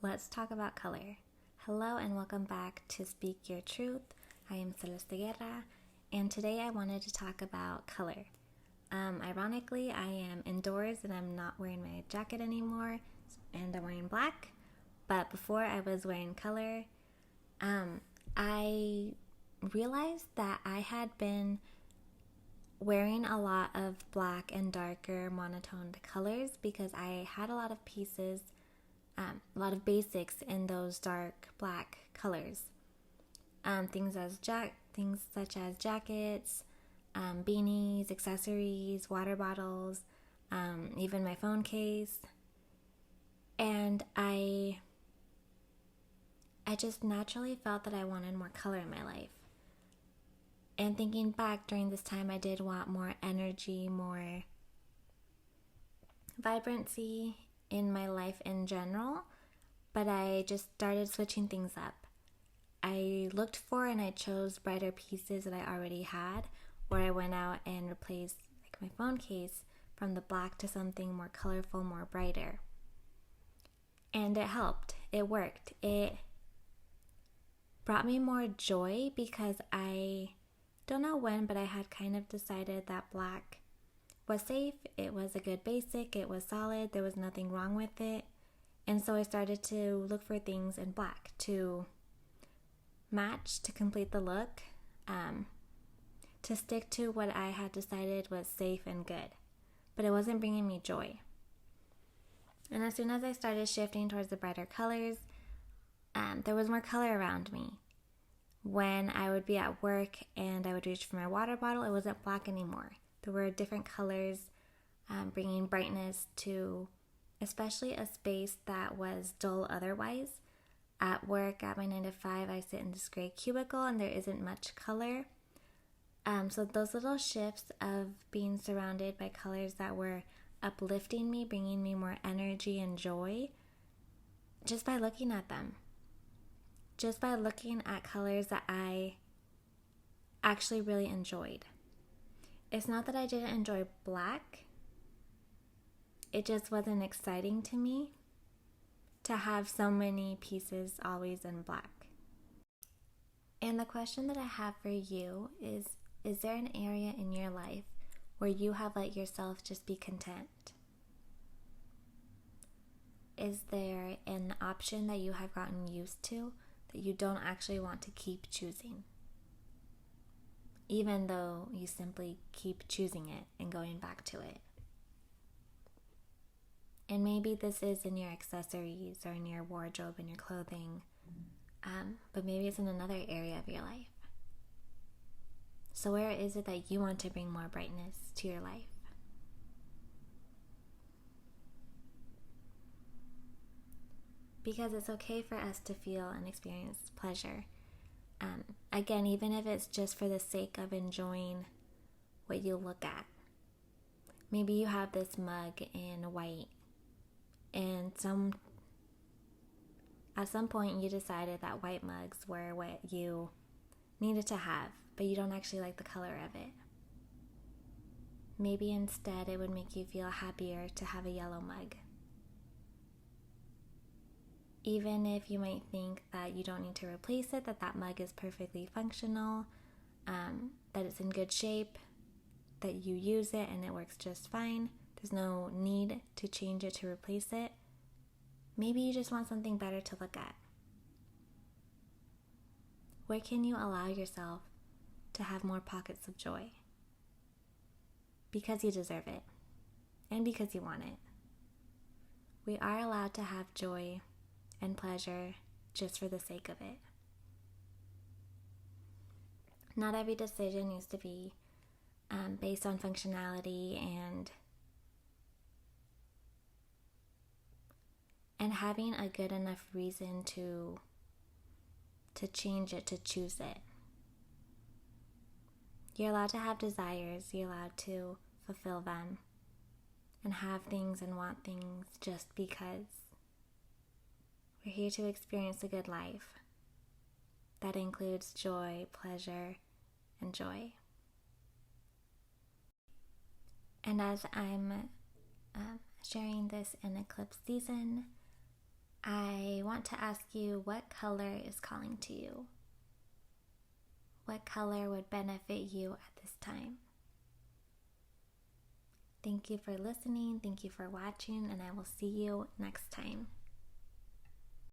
Let's talk about color. Hello and welcome back to Speak Your Truth. I am Celeste Guerra, and today I wanted to talk about color. Ironically, I am indoors and I'm not wearing my jacket anymore, and I'm wearing black. But before I was wearing color, I realized that I had been wearing a lot of black and darker monotoned colors because I had a lot of pieces, a lot of basics in those dark black colors. Things such as jackets, beanies, accessories, water bottles, even my phone case. And I just naturally felt that I wanted more color in my life. And thinking back during this time, I did want more energy, more vibrancy in my life in general, but I just started switching things up. I looked for and I chose brighter pieces that I already had, or I went out and replaced my phone case from the black to something more colorful, more brighter. And it helped. It worked. It brought me more joy because I don't know when, but I had kind of decided that black was safe. It was a good basic. It was solid. There was nothing wrong with it. And so I started to look for things in black to match, to complete the look, to stick to what I had decided was safe and good. But it wasn't bringing me joy. And as soon as I started shifting towards the brighter colors, there was more color around me. When I would be at work and I would reach for my water bottle, it wasn't black anymore. There were different colors, bringing brightness to especially a space that was dull otherwise. At work, at my 9 to 5, I sit in this gray cubicle and there isn't much color. So those little shifts of being surrounded by colors that were uplifting me, bringing me more energy and joy, just by looking at them. Just by looking at colors that I actually really enjoyed. It's not that I didn't enjoy black. It just wasn't exciting to me to have so many pieces always in black. And the question that I have for you is there an area in your life where you have let yourself just be content? Is there an option that you have gotten used to that you don't actually want to keep choosing, even though you simply keep choosing it and going back to it? And maybe this is in your accessories or in your wardrobe and your clothing, but maybe it's in another area of your life. So where is it that you want to bring more brightness to your life? Because it's okay for us to feel and experience pleasure. Again, even if it's just for the sake of enjoying what you look at. Maybe you have this mug in white, and at some point you decided that white mugs were what you needed to have, but you don't actually like the color of it. Maybe instead it would make you feel happier to have a yellow mug. Even if you might think that you don't need to replace it, that mug is perfectly functional, that it's in good shape, that you use it and it works just fine, there's no need to change it to replace it. Maybe you just want something better to look at. Where can you allow yourself to have more pockets of joy? Because you deserve it, and because you want it. We are allowed to have joy and pleasure just for the sake of it. Not every decision needs to be based on functionality and having a good enough reason to change it, to choose it. You're allowed to have desires, you're allowed to fulfill them and have things and want things just because. We're here to experience a good life that includes joy, pleasure, and joy. And as I'm sharing this in eclipse season, I want to ask you, what color is calling to you? What color would benefit you at this time? Thank you for listening. Thank you for watching, and I will see you next time.